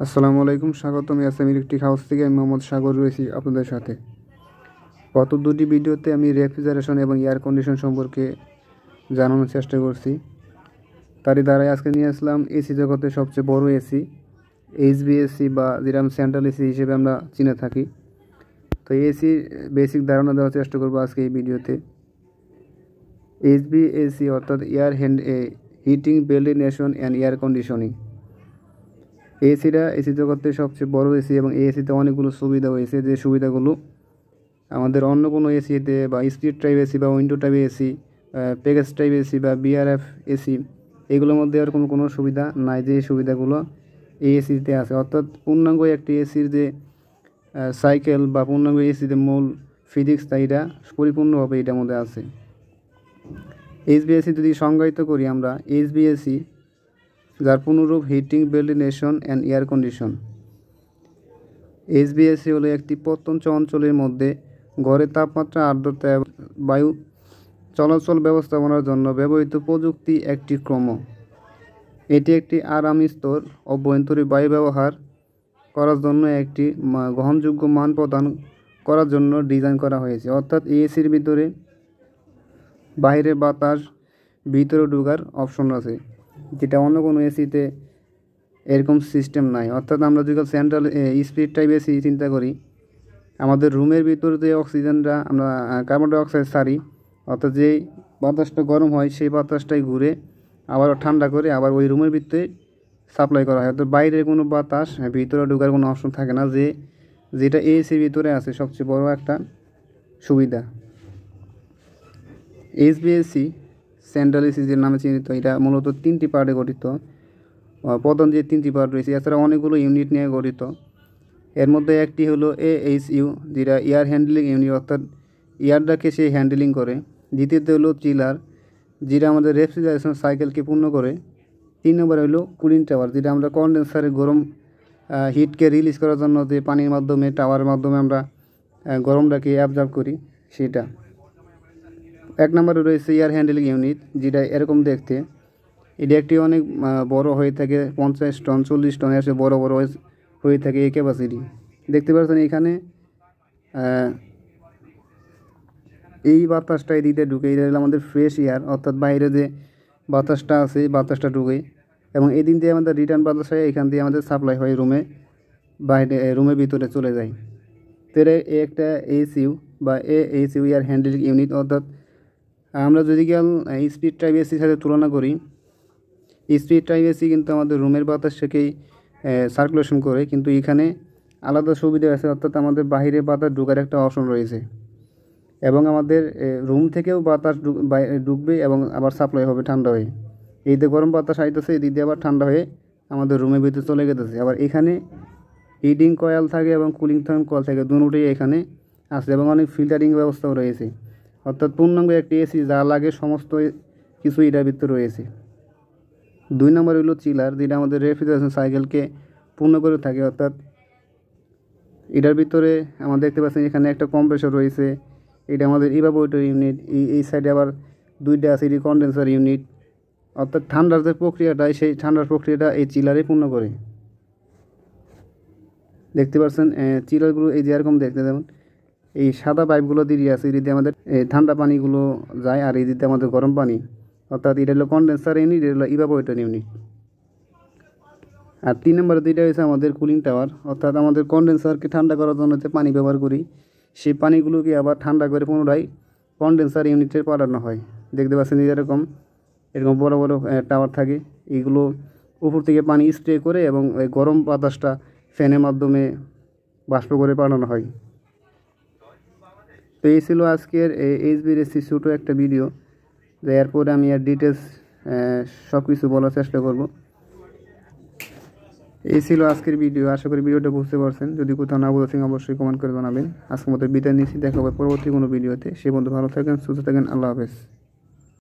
আসসালামু আলাইকুম, স্বাগতম এস.এম ইলেকট্রিক হাউস থেকে। আমি মোহাম্মদ সাগর রয়েছি আপনাদের সাথে। গত দুটি ভিডিওতে আমি রেফ্রিজারেশন এবং এয়ার কন্ডিশন সম্পর্কে জানানোর চেষ্টা করছি। তারই দ্বারাই আজকে নিয়ে আসলাম এসি জগতের সবচেয়ে বড় এসি, HVAC বা যেটা সেন্ট্রাল এসি হিসেবে আমরা চিনে থাকি। তো এসির বেসিক ধারণা দেওয়ার চেষ্টা করবো আজকে এই ভিডিওতে। HVAC অর্থাৎ heating, ventilation and air conditioning. এসিটা এসি জগতের সবচেয়ে বড় এসি এবং এই এসিতে অনেকগুলো সুবিধা হয়েছে, যে সুবিধাগুলো আমাদের অন্য কোনো এসিতে বা স্প্লিট টাইপ এসি বা window type AC, package type AC বা বিআরএফ এসি এগুলোর মধ্যে আর কোনো সুবিধা নাই, যে সুবিধাগুলো এই এসিতে আছে। অর্থাৎ পূর্ণাঙ্গ একটি এসির যে সাইকেল বা পূর্ণাঙ্গ এসিতে মূল ফিজিক্সটা এটা পরিপূর্ণভাবে এটার মধ্যে আছে। HVAC যদি সংজ্ঞায়িত করি আমরা, HVAC যার পুনরূপ heating, ventilation and air condition. HVAC হলো একটি প্রত্যন্ত অঞ্চলের মধ্যে ঘরের তাপমাত্রা, আর্দ্রতা এবং বায়ু চলাচল ব্যবস্থাপনার জন্য ব্যবহৃত প্রযুক্তি একটি ক্রম। এটি একটি আরাম স্তর অভ্যন্তরীণ বায়ু ব্যবহার করার জন্য একটি গ্রহণযোগ্য মান প্রদান করার জন্য ডিজাইন করা হয়েছে। অর্থাৎ এসির ভিতরে বাইরের বাতাস ভিতরে ঢোকার অপশন আছে, যেটা অন্য কোনো এসিতে এরকম সিস্টেম নাই। অর্থাৎ আমরা যদি সেন্ট্রাল স্প্লিট টাইপ এসি চিন্তা করি, আমাদের রুমের ভিতরে যে অক্সিজেনটা আমরা কার্বন ডাইঅক্সাইড ছাড়ি, অর্থাৎ যেই বাতাসটা গরম হয় সেই বাতাসটাই ঘুরে আবার ঠান্ডা করে আবার ওই রুমের ভিতরে সাপ্লাই করা হয়। অর্থাৎ বাইরের কোনো বাতাস ভিতরে ঢোকার কোনো অপশন থাকে না, যেটা এসির ভিতরে আছে সবচেয়ে বড় একটা সুবিধা। HVAC সেন্ট্রাল এসি যে নামে চিহ্নিত, এটা মূলত তিনটি পার্টে গঠিত। প্রধান যে তিনটি পার্ট রয়েছে, এছাড়া অনেকগুলো ইউনিট নিয়ে গঠিত। এর মধ্যে একটি হলো AHU, যেটা এয়ার হ্যান্ডলিং ইউনিট, অর্থাৎ এয়ারটাকে সে হ্যান্ডেলিং করে। দ্বিতীয়তে হলো চিলার, যেটা আমাদের রেফ্রিজারেশন সাইকেলকে পূর্ণ করে। 3 নম্বর হলো কুলিং টাওয়ার, যেটা আমরা কনডেন্সারে গরম হিটকে রিলিজ করার জন্য যে পানির মাধ্যমে টাওয়ারের মাধ্যমে আমরা গরমটাকে অ্যাবজর্ব করি সেটা। 1 নম্বরে রয়েছে এয়ার হ্যান্ডলিং ইউনিট, যেটা এরকম দেখতে। এটি একটি অনেক বড় হয়ে থাকে, 50 টন 40 টন এসে বড় হয়ে থাকে এই ক্যাপাসিটি। দেখতে পাচ্ছেন এখানে এই বাতাসটা এদিকে ঢুকে, এটা হলো আমাদের ফ্রেশ এয়ার, অর্থাৎ বাইরে যে বাতাসটা আছে বাতাসটা ঢুকে এবং এদিন দিয়ে আমাদের রিটার্ন বাতাস হয়, এখান দিয়ে আমাদের সাপ্লাই হয় বাইরে রুমের ভিতরে চলে যায়। তো একটা AHU বা AHU এয়ার হ্যান্ডলিং ইউনিট। অর্থাৎ আমরা যদি স্পিড টাইপ এসির সাথে তুলনা করি, স্পিড টাইপ এসি কিন্তু আমাদের রুমের বাতাসটাকেই সার্কুলেশন করে, কিন্তু এখানে আলাদা সুবিধা আছে। অর্থাৎ আমাদের বাহিরে বাতাস ঢোকার একটা অপশন রয়েছে এবং আমাদের রুম থেকেও বাতাস ঢুকবে এবং আবার সাপ্লাই হবে ঠান্ডা হয়ে। এই যে গরম বাতাস আইতেছে, এদিক দিয়ে আবার ঠান্ডা হয়ে আমাদের রুমের ভিতরে চলে গেতেছে। আবার এখানে হিটিং কয়েল থাকে এবং কুলিং কয়েল থাকে, দুটোই এখানে আছে এবং অনেক ফিল্টারিং ব্যবস্থাও রয়েছে। অর্থাৎ পূর্ণাঙ্গ একটি এসি যা লাগে সমস্ত কিছু এটার ভিতরে রয়েছে। 2 নম্বর হলো চিলার, যেটা আমাদের রেফ্রিজারেশন সাইকেলকে পূর্ণ করে থাকে। অর্থাৎ এটার ভিতরে আমরা দেখতে পাচ্ছি এখানে একটা কম্প্রেসর রয়েছে, এটা আমাদের ইভাপোরেটর ইউনিট। এই সাইডে আবার 2টা আছে কন্ডেন্সার ইউনিট। অর্থাৎ ঠান্ডার যে প্রক্রিয়াটা, সেই ঠান্ডার প্রক্রিয়াটা এই চিলারে পূর্ণ করে। দেখতে পাচ্ছেন চিলারগুলো এই যে এরকম দেখতে, যেমন এই সাদা পাইপগুলো দিয়ে আছে, এদিকে আমাদের ঠান্ডা পানিগুলো যায় আর এদিকে আমাদের গরম পানি। অর্থাৎ এটা হলো কন্ডেন্সার ইউনিট, এটা হলো ইভাপোরেটর ইউনিট। আর 3 নম্বরে যেটা হয়েছে আমাদের কুলিং টাওয়ার। অর্থাৎ আমাদের কন্ডেন্সারকে ঠান্ডা করার জন্য যে পানি ব্যবহার করি, সেই পানিগুলোকে আবার ঠান্ডা করে পুনরায় কন্ডেন্সার ইউনিটে পাঠানো হয়। দেখতে পাচ্ছেন এরকম বড় বড় টাওয়ার থাকে, এইগুলো উপর থেকে পানি স্প্রে করে এবং এই গরম বাতাসটা ফ্যানের মাধ্যমে বাষ্প করে পাঠানো হয়। তো এই ছিল আজকের HVAC ছোটো একটা ভিডিও। এরপরে আমি আর ডিটেলস সব কিছু বলার চেষ্টা করব। এই ছিল আজকের ভিডিও। আশা করি ভিডিওটা বুঝতে পারছেন। যদি কোথাও না বুঝেছেন অবশ্যই কমেন্ট করে জানাবেন। আজকের মতো বিদায় নিচ্ছি, দেখা হবে পরবর্তী কোনো ভিডিওতে। সে পর্যন্ত ভালো থাকেন, সুস্থ থাকেন। আল্লাহ হাফেজ।